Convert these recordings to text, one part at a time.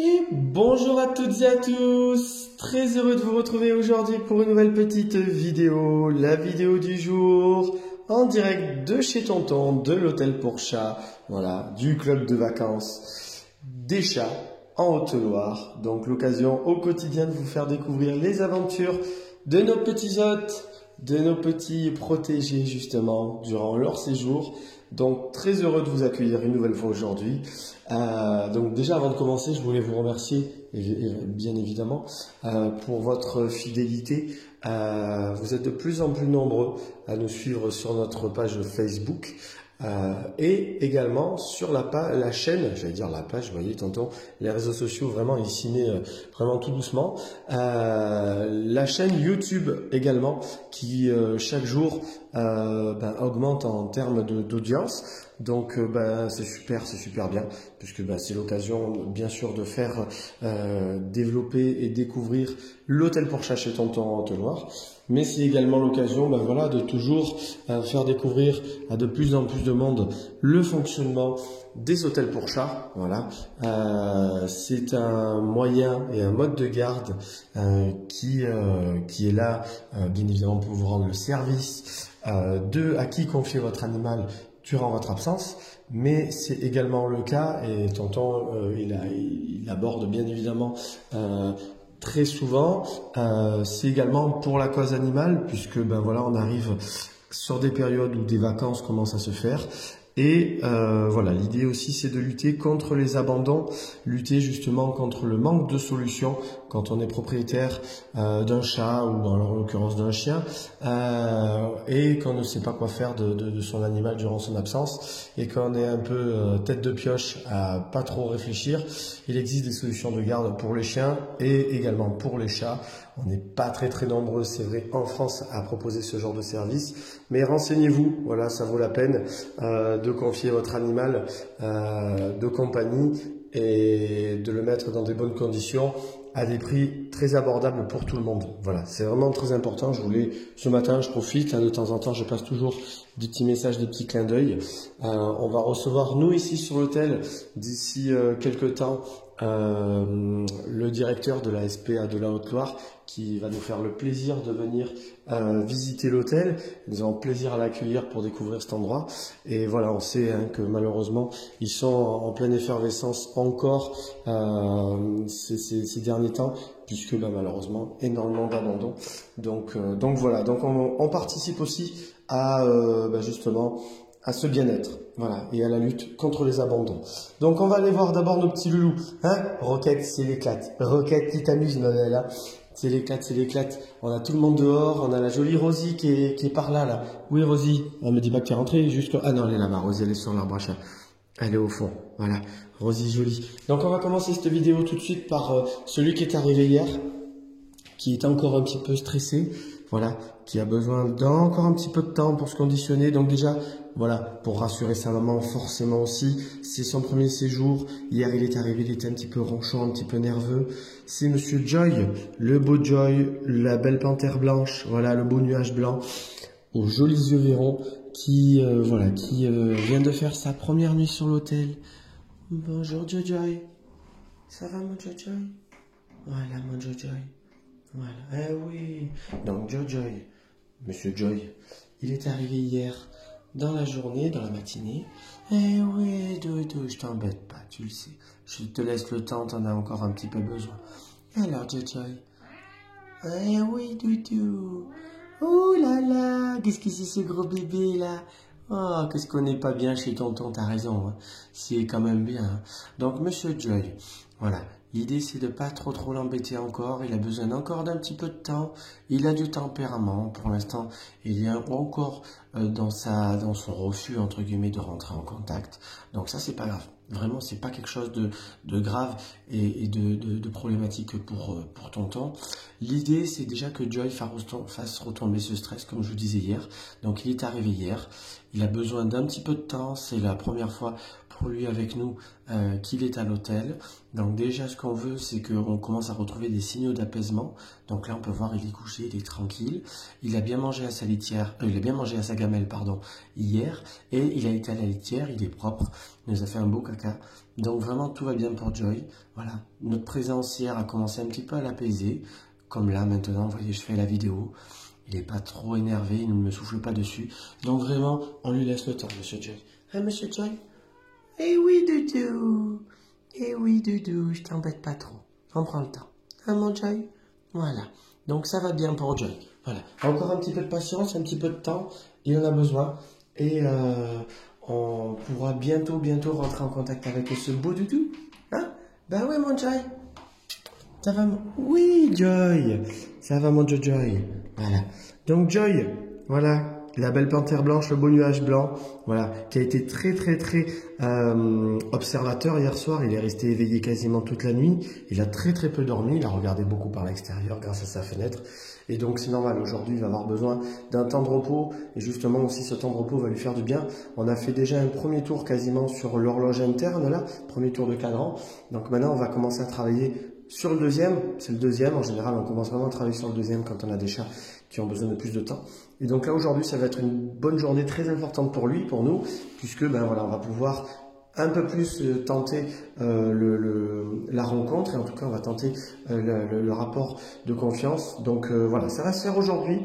Et bonjour à toutes et à tous, très heureux de vous retrouver aujourd'hui pour une nouvelle petite vidéo, la vidéo du jour, en direct de chez Tonton, de l'hôtel pour chats, voilà, du club de vacances des chats en Haute-Loire. Donc l'occasion au quotidien de vous faire découvrir les aventures de nos petits hôtes, de nos petits protégés justement durant leur séjour. Donc très heureux de vous accueillir une nouvelle fois aujourd'hui. Donc déjà avant de commencer, je voulais vous remercier bien évidemment pour votre fidélité. Vous êtes de plus en plus nombreux à nous suivre sur notre page Facebook. Et également sur la chaîne, j'allais dire la page, vous voyez tantôt les réseaux sociaux vraiment ils s'y met vraiment tout doucement. La chaîne YouTube également qui chaque jour augmente en termes d'audience. Donc c'est super bien puisque c'est l'occasion bien sûr de faire développer et découvrir l'hôtel pour chats chez Tonton en Haute-Loire. Mais c'est également l'occasion de toujours faire découvrir à de plus en plus de monde le fonctionnement des hôtels pour chats. Voilà, c'est un moyen et un mode de garde qui est là bien évidemment pour vous rendre le service à qui confier votre animal durant votre absence, mais c'est également le cas et Tonton il aborde bien évidemment très souvent, c'est également pour la cause animale, puisque on arrive sur des périodes où des vacances commencent à se faire. Et l'idée aussi c'est de lutter contre les abandons, lutter justement contre le manque de solutions quand on est propriétaire d'un chat ou en l'occurrence d'un chien et qu'on ne sait pas quoi faire de son animal durant son absence et qu'on est un peu tête de pioche à pas trop réfléchir. Il existe des solutions de garde pour les chiens et également pour les chats. On n'est pas très nombreux, c'est vrai, en France à proposer ce genre de service, mais renseignez-vous, voilà, ça vaut la peine de confier votre animal de compagnie et de le mettre dans des bonnes conditions à des prix très abordables pour tout le monde. Voilà, c'est vraiment très important. Ce matin, je profite, de temps en temps, je passe toujours des petits messages, des petits clins d'œil. On va recevoir, nous, ici sur l'hôtel, d'ici quelques temps, le directeur de la SPA de la Haute-Loire qui va nous faire le plaisir de venir visiter l'hôtel. Nous avons plaisir à l'accueillir pour découvrir cet endroit. Et voilà, on sait que malheureusement, ils sont en pleine effervescence encore ces derniers temps, puisque malheureusement, énormément d'abandon. Donc voilà, donc on participe aussi à justement à ce bien-être, voilà, et à la lutte contre les abandons. Donc on va aller voir d'abord nos petits loulous, hein. Roquette, c'est l'éclate. Roquette, tu t'amuses, Noël, là. C'est l'éclate. On a tout le monde dehors, on a la jolie Rosie qui est par là. Oui, Rosie, elle me dit pas que tu es rentrée jusqu'à... Ah non, elle est là-bas, Rosie, elle est sur l'arbre à chat. Elle est au fond, voilà. Rosie jolie. Donc on va commencer cette vidéo tout de suite par celui qui est arrivé hier, qui est encore un petit peu stressé, voilà, qui a besoin d'encore un petit peu de temps pour se conditionner. Donc déjà, voilà, pour rassurer sa maman forcément aussi, c'est son premier séjour. Hier, il est arrivé, il était un petit peu ronchon, un petit peu nerveux. C'est Monsieur Joy, le beau Joy, la belle panthère blanche, voilà, le beau nuage blanc, aux jolis yeux verrons, qui vient de faire sa première nuit sur l'hôtel. Bonjour Joy, ça va mon Joy? Voilà mon Joy. Voilà, eh oui. Donc Joy, Monsieur Joy, il est arrivé hier dans la journée, dans la matinée. Eh oui, Doudou, je t'embête pas, tu le sais. Je te laisse le temps, t'en as encore un petit peu besoin. Alors Joy, eh oui, Doudou. Oh là là, qu'est-ce que c'est ce gros bébé là? Oh, qu'est-ce qu'on n'est pas bien chez Tonton, t'as raison, hein. C'est quand même bien, hein. Donc Monsieur Joy, voilà. L'idée, c'est de pas trop l'embêter encore. Il a besoin encore d'un petit peu de temps. Il a du tempérament. Pour l'instant, il est encore dans son refus, entre guillemets, de rentrer en contact. Donc ça, c'est pas grave. Vraiment, c'est pas quelque chose de grave et de problématique pour Tonton. L'idée, c'est déjà que Joy fasse retomber ce stress, comme je vous disais hier. Donc, il est arrivé hier. il a besoin d'un petit peu de temps. C'est la première fois pour lui avec nous qu'il est à l'hôtel. Donc déjà, ce qu'on veut, c'est qu'on commence à retrouver des signaux d'apaisement. Donc là, on peut voir, il est couché, il est tranquille. Il a bien mangé à sa litière, il a bien mangé à sa gamelle, pardon, hier. Et il a été à la litière, il est propre. Il nous a fait un beau caca. Donc vraiment, tout va bien pour Joy. Voilà, notre présence hier a commencé un petit peu à l'apaiser. Comme là, maintenant, vous voyez, je fais la vidéo. Il n'est pas trop énervé, il ne me souffle pas dessus. Donc vraiment, on lui laisse le temps, Monsieur Joy. Hein, Monsieur Joy? Eh oui, Doudou. Eh oui, Doudou, je t'embête pas trop. On prend le temps. Hein, mon Joy? Voilà. Donc ça va bien pour Joy. Voilà. Encore un petit peu de patience, un petit peu de temps. Il en a besoin. Et on pourra bientôt rentrer en contact avec ce beau Doudou. Hein? Ben oui, mon Joy. Ça va, oui, Joy. Ça va, mon Joy. Voilà. Donc, Joy, voilà. La belle panthère blanche, le beau nuage blanc, voilà, qui a été très observateur hier soir. Il est resté éveillé quasiment toute la nuit. Il a très peu dormi. Il a regardé beaucoup par l'extérieur grâce à sa fenêtre. Et donc c'est normal. Aujourd'hui, il va avoir besoin d'un temps de repos. Et justement aussi, ce temps de repos va lui faire du bien. On a fait déjà un premier tour quasiment sur l'horloge interne là, premier tour de cadran. Donc maintenant, on va commencer à travailler sur le deuxième. C'est le deuxième. En général, on commence vraiment à travailler sur le deuxième quand on a des chats qui ont besoin de plus de temps. Et donc là, aujourd'hui, ça va être une bonne journée très importante pour lui, pour nous, puisque ben voilà, on va pouvoir un peu plus tenter la rencontre, et en tout cas, on va tenter le rapport de confiance. Donc voilà, ça va se faire aujourd'hui.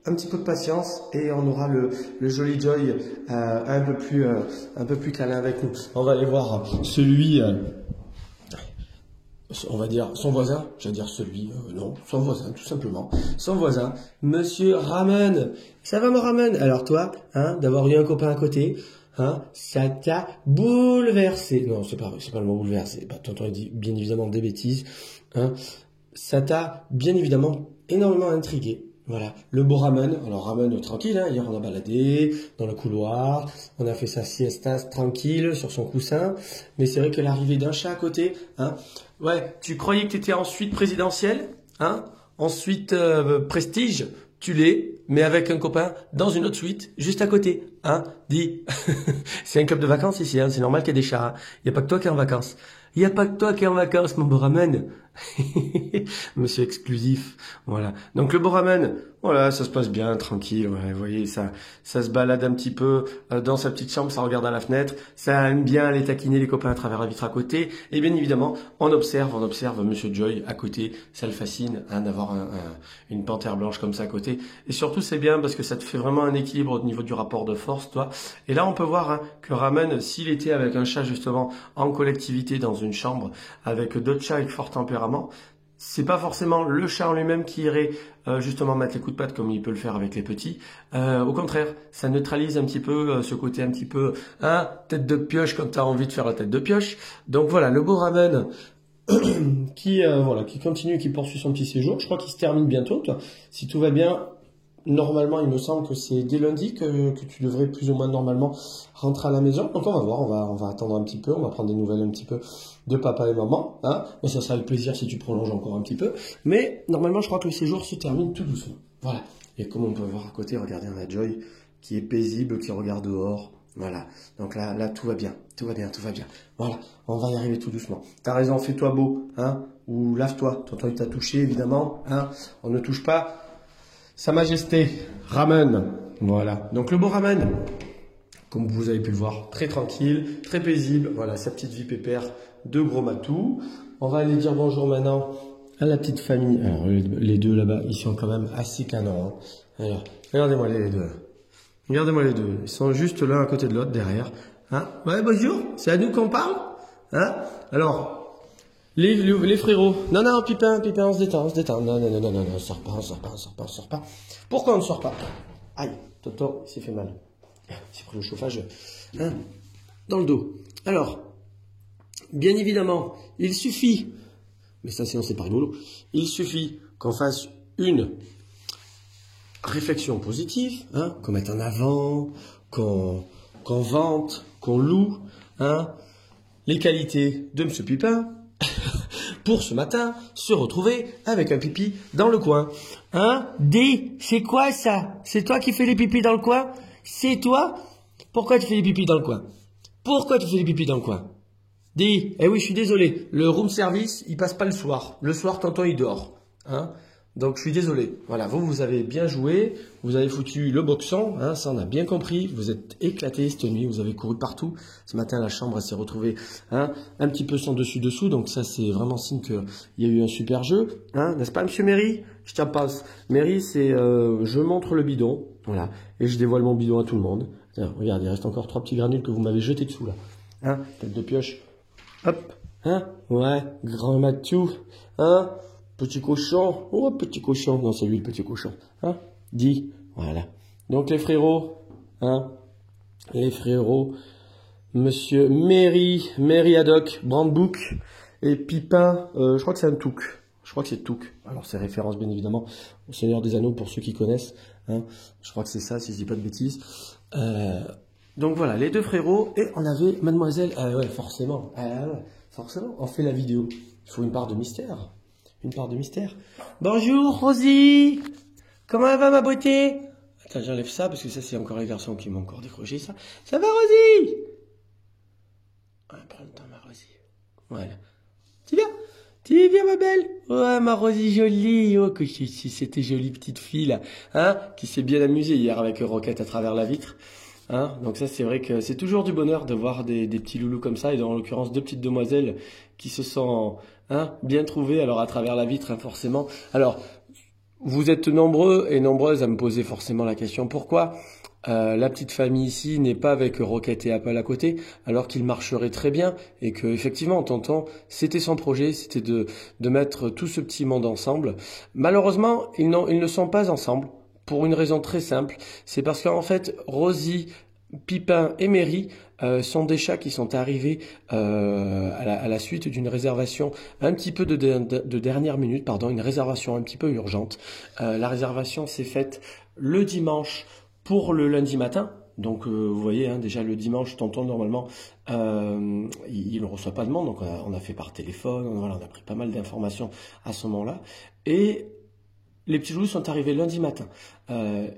Un petit peu de patience et on aura le joli Joy un peu plus câlin avec nous. On va aller voir celui... on va dire son voisin, j'allais dire celui, non, son voisin, tout simplement. Son voisin, Monsieur Ramen. Ça va, mon Ramen? Alors toi, hein, d'avoir eu un copain à côté, hein, ça t'a bouleversé. Non, c'est pas le mot bouleversé. Bah, tonton, il dit bien évidemment des bêtises, hein. Ça t'a bien évidemment énormément intrigué. Voilà, le beau Ramen. Alors Ramen tranquille, hein. Hier on a baladé dans le couloir, on a fait sa siesta tranquille sur son coussin. Mais c'est vrai que l'arrivée d'un chat à côté, hein. Ouais, tu croyais que tu étais en suite présidentielle, hein, en suite prestige, tu l'es, mais avec un copain dans une autre suite, juste à côté, hein, dis. C'est un club de vacances ici, hein, c'est normal qu'il y ait des chats, il n'y a pas que toi qui es en vacances. Il n'y a pas que toi qui es en vacances, mon beau Ramen. Monsieur exclusif, voilà. Donc le beau Ramen, voilà, ça se passe bien, tranquille, ouais, vous voyez, ça se balade un petit peu dans sa petite chambre, ça regarde à la fenêtre, ça aime bien aller taquiner les copains à travers la vitre à côté, et bien évidemment, on observe Monsieur Joy à côté, ça le fascine, hein, d'avoir une panthère blanche comme ça à côté, et surtout c'est bien parce que ça te fait vraiment un équilibre au niveau du rapport de force, toi, et là on peut voir, hein, que Ramen, s'il était avec un chat justement en collectivité dans une chambre, avec d'autres chats avec fort tempérament, c'est pas forcément le chat en lui-même qui irait justement mettre les coups de patte comme il peut le faire avec les petits. Au contraire, ça neutralise un petit peu ce côté un petit peu tête de pioche quand tu as envie de faire la tête de pioche. Donc voilà, le beau Ramen qui continue, qui poursuit son petit séjour. Je crois qu'il se termine bientôt, toi. Si tout va bien, normalement, il me semble que c'est dès lundi que tu devrais plus ou moins normalement rentrer à la maison. Donc on va voir, on va attendre un petit peu, on va prendre des nouvelles un petit peu de papa et maman, hein. Moi, ça sera avec plaisir si tu prolonges encore un petit peu. Mais normalement, je crois que le séjour se termine tout doucement. Voilà. Et comme on peut voir à côté, regardez, on a Joy qui est paisible, qui regarde dehors. Voilà. Donc là, tout va bien. Tout va bien. Voilà. On va y arriver tout doucement. T'as raison, fais-toi beau, hein. Ou lave-toi. Tonton, il t'a touché, évidemment, hein. On ne touche pas Sa Majesté Ramen. Voilà. Donc le beau Ramen, comme vous avez pu le voir, très tranquille, très paisible. Voilà, sa petite vie pépère de gros matou. On va aller dire bonjour maintenant à la petite famille. Alors les deux là-bas, ils sont quand même assez canons, hein. Alors, regardez-moi les deux. Regardez-moi les deux. Ils sont juste l'un à côté de l'autre derrière. Hein? Ouais, bonjour. C'est à nous qu'on parle. Hein? Alors, les frérots. Non, Pipin, on se détend. Non, on sort pas. Pourquoi on ne sort pas? Aïe, Toto, il s'est fait mal. Il s'est pris le chauffage, hein, dans le dos. Alors, bien évidemment, il suffit, mais ça sinon c'est pas rigolo, il suffit qu'on fasse une réflexion positive, hein, qu'on mette en avant, qu'on vante, qu'on loue, hein, les qualités de Monsieur Pipin pour ce matin se retrouver avec un pipi dans le coin. Hein? Dis, c'est quoi ça? C'est toi qui fais les pipis dans le coin? C'est toi? Pourquoi tu fais des pipis dans le coin? Pourquoi tu fais des pipis dans le coin? Dis, eh oui, je suis désolé, le room service, il passe pas le soir. Le soir, tonton, il dort. Hein? Donc, je suis désolé. Voilà, vous avez bien joué, vous avez foutu le boxon, hein, ça on a bien compris. Vous êtes éclaté cette nuit, vous avez couru partout. Ce matin, la chambre s'est retrouvée hein, un petit peu sans dessus-dessous. Donc, ça, c'est vraiment signe qu'il y a eu un super jeu. Hein, n'est-ce pas, monsieur Méry? Je t'en passe. Méry, c'est je montre le bidon, voilà, et je dévoile mon bidon à tout le monde. Tiens, regarde, il reste encore 3 petits granules que vous m'avez jetés dessous, là. Hein, tête de pioche. Hop, hein, ouais, grand Mathieu, hein, petit cochon, oh, petit cochon, non, c'est lui le petit cochon, hein, dis, voilà. Donc les frérots, hein, les frérots, monsieur Méry Haddock, Brandebook, et Pipin, je crois que c'est un Touc, je crois que c'est Touc. Alors c'est référence bien évidemment au Seigneur des Anneaux pour ceux qui connaissent, hein, je crois que c'est ça si je dis pas de bêtises. Donc voilà, les 2 frérots, et on avait mademoiselle, ouais, forcément, forcément, on fait la vidéo. Il faut une part de mystère, Bonjour Rosie, comment elle va ma beauté? Attends, j'enlève ça, parce que ça c'est encore les garçons qui m'ont encore décroché ça. Ça va Rosie? Ouais, prends le temps ma Rosie. Voilà. Tu viens ma belle? Ouais, ma Rosie jolie, oh que cette jolie petite fille là, hein, qui s'est bien amusée hier avec Roquette à travers la vitre. Hein, donc ça c'est vrai que c'est toujours du bonheur de voir des petits loulous comme ça, et en l'occurrence 2 petites demoiselles qui se sont hein, bien trouvées alors à travers la vitre hein, forcément. Alors vous êtes nombreux et nombreuses à me poser forcément la question pourquoi la petite famille ici n'est pas avec Roquette et Apple à côté alors qu'il marcherait très bien, et que effectivement tonton c'était son projet, c'était de mettre tout ce petit monde ensemble. Malheureusement ils ne sont pas ensemble. Pour une raison très simple, c'est parce qu'en fait, Rosie, Pipin et Méry sont des chats qui sont arrivés à la suite d'une réservation un petit peu de dernière minute, pardon, une réservation un petit peu urgente. La réservation s'est faite le dimanche pour le lundi matin. Donc vous voyez, hein, déjà le dimanche, tonton normalement, il ne reçoit pas de monde, donc on a fait par téléphone, voilà, on a pris pas mal d'informations à ce moment-là. Et les petits loulous sont arrivés lundi matin.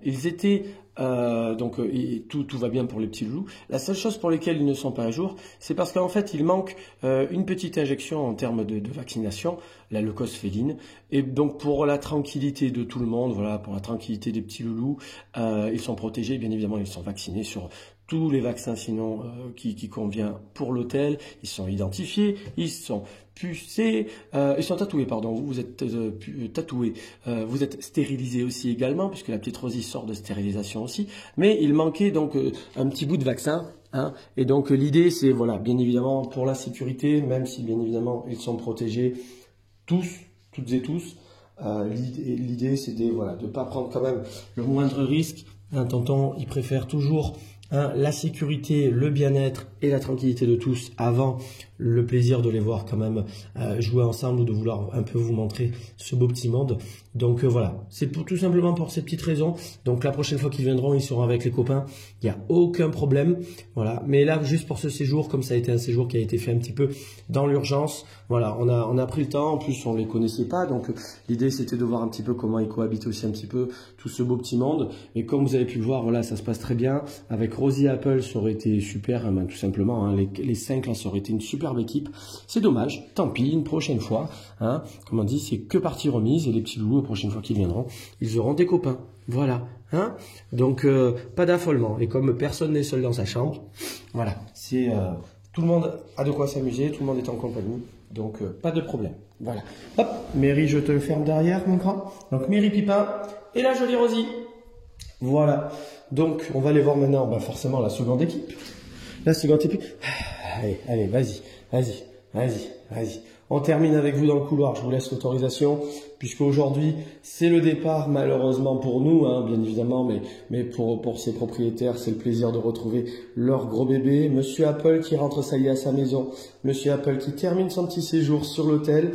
Ils étaient donc tout va bien pour les petits loulous. La seule chose pour lesquelles ils ne sont pas à jour, c'est parce qu'en fait il manque une petite injection en termes de vaccination, la leucose féline. Et donc pour la tranquillité de tout le monde, voilà, pour la tranquillité des petits loulous, ils sont protégés, bien évidemment ils sont vaccinés sur tous les vaccins sinon qui convient pour l'hôtel. Ils sont identifiés, ils sont pucés, ils sont tatoués, pardon, vous êtes tatoués, vous êtes stérilisés aussi également, puisque la petite Rosie sort de stérilisation aussi, mais il manquait donc un petit bout de vaccin, hein, et donc l'idée c'est, voilà, bien évidemment pour la sécurité, même si bien évidemment ils sont protégés tous, toutes et tous, l'idée c'est de voilà, de pas prendre quand même le moindre risque, hein, tonton il préfère toujours hein, la sécurité, le bien-être et la tranquillité de tous avant le plaisir de les voir quand même jouer ensemble, ou de vouloir un peu vous montrer ce beau petit monde. Donc voilà, c'est tout simplement pour ces petites raisons. Donc la prochaine fois qu'ils viendront, ils seront avec les copains, il n'y a aucun problème. Voilà, mais là juste pour ce séjour, comme ça a été un séjour qui a été fait un petit peu dans l'urgence, voilà, on a pris le temps, en plus on les connaissait pas, donc l'idée c'était de voir un petit peu comment ils cohabitent aussi un petit peu tout ce beau petit monde. Et comme vous avez pu le voir, voilà, ça se passe très bien. Avec Rosie et Apple, ça aurait été super, hein, tout simplement, hein, les 5 là, ça aurait été une superbe équipe. C'est dommage, tant pis, une prochaine fois, hein, comme on dit, c'est que partie remise, et les petits loulous, la prochaine fois qu'ils viendront, ils auront des copains, voilà, hein. Donc pas d'affolement, et comme personne n'est seul dans sa chambre, voilà, c'est tout le monde a de quoi s'amuser, tout le monde est en compagnie, donc pas de problème, voilà. Hop, Méry, je te le ferme derrière, mon grand. Donc Méry, Pipin et la jolie Rosie. Voilà, donc on va aller voir maintenant forcément la seconde équipe. La seconde équipe, allez, vas-y. On termine avec vous dans le couloir, je vous laisse l'autorisation, puisque aujourd'hui c'est le départ malheureusement pour nous, hein, bien évidemment, mais pour ces propriétaires c'est le plaisir de retrouver leur gros bébé. Monsieur Apple qui rentre ça y est à sa maison, Monsieur Apple qui termine son petit séjour sur l'hôtel,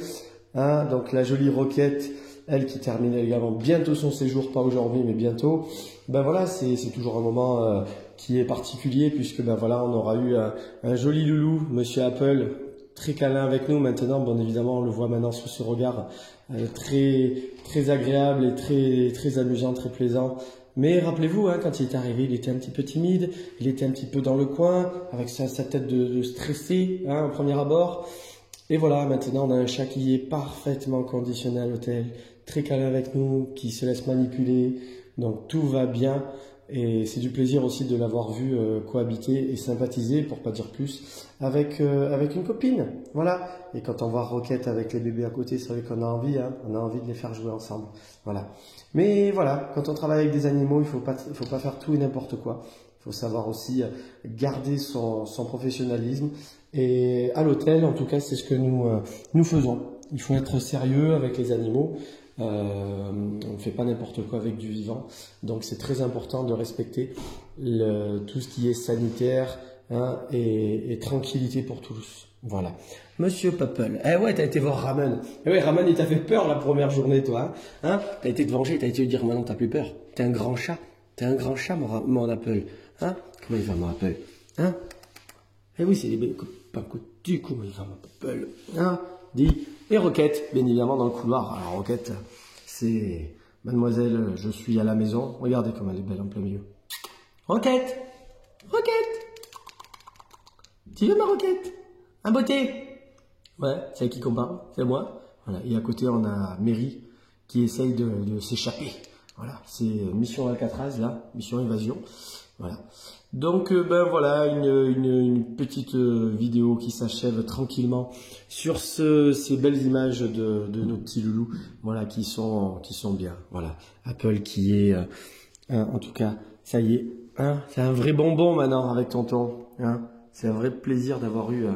hein, donc la jolie Roquette, elle qui termine également bientôt son séjour, pas aujourd'hui mais bientôt. Ben voilà, c'est toujours un moment qui est particulier, puisque ben voilà, on aura eu un joli loulou, Monsieur Apple, très câlin avec nous maintenant. Bien évidemment, on le voit maintenant sous ce regard très agréable et très amusant, très plaisant. Mais rappelez-vous, hein, quand il est arrivé, il était un petit peu timide, il était un petit peu dans le coin, avec sa tête de stressé, hein, au premier abord. Et voilà, maintenant on a un chat qui est parfaitement conditionné à l'hôtel, très calme avec nous, qui se laisse manipuler, donc tout va bien. Et c'est du plaisir aussi de l'avoir vu cohabiter et sympathiser, pour pas dire plus, avec une copine. Voilà. Et quand on voit Roquette avec les bébés à côté, c'est vrai qu'on a envie, hein, on a envie de les faire jouer ensemble. Voilà. Mais voilà, quand on travaille avec des animaux, il faut pas faire tout et n'importe quoi. Il faut savoir aussi garder son professionnalisme. Et à l'hôtel, en tout cas, c'est ce que nous faisons. Il faut être sérieux avec les animaux. On ne fait pas n'importe quoi avec du vivant. Donc c'est très important de respecter tout ce qui est sanitaire, hein, et tranquillité pour tous. Voilà. Monsieur Papel. Eh ouais, t'as été voir Ramen. Eh ouais, Ramen, il t'a fait peur la première journée, toi. Hein, t'as été te venger, t'as été te dire maintenant t'as plus peur. T'es un grand chat. T'es un grand chat, mon Apple. Hein? Comment il va, mon Apple? Hein? Eh oui, c'est des bébés pas coutus. Comment il va, mon Apple? Hein? Dis. Et Roquette, bien évidemment, dans le couloir. Alors, Roquette, c'est mademoiselle, je suis à la maison. Regardez comme elle est belle en plein milieu. Roquette! Roquette! Tu veux ma Roquette? Un beauté? Ouais, c'est à qui qu'on parle? C'est à moi. Voilà. Et à côté, on a Mary qui essaye de s'échapper. Voilà, c'est mission Alcatraz, là, mission évasion. Voilà. Donc, ben voilà, une petite vidéo qui s'achève tranquillement sur ces belles images de nos petits loulous, voilà, qui sont bien. Voilà, Apple qui est, en tout cas, ça y est, hein, c'est un vrai bonbon maintenant avec tonton. Hein, c'est un vrai plaisir d'avoir eu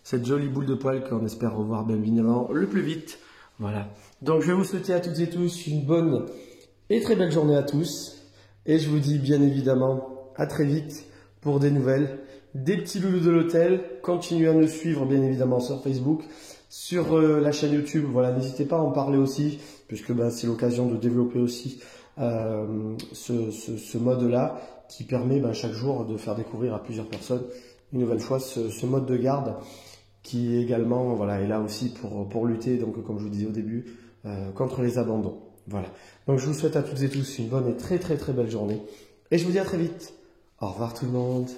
cette jolie boule de poil qu'on espère revoir bien évidemment le plus vite. Voilà. Donc, je vais vous souhaiter à toutes et tous une bonne et très belle journée à tous. Et je vous dis bien évidemment à très vite pour des nouvelles, des petits loulous de l'hôtel. Continuez à nous suivre bien évidemment sur Facebook, sur la chaîne YouTube. Voilà, n'hésitez pas à en parler aussi, puisque ben, c'est l'occasion de développer aussi ce mode-là qui permet ben, chaque jour de faire découvrir à plusieurs personnes une nouvelle fois ce mode de garde qui également voilà, est là aussi pour lutter, donc comme je vous disais au début, contre les abandons. Voilà. Donc je vous souhaite à toutes et tous une bonne et très très très belle journée. Et je vous dis à très vite. Au revoir tout le monde.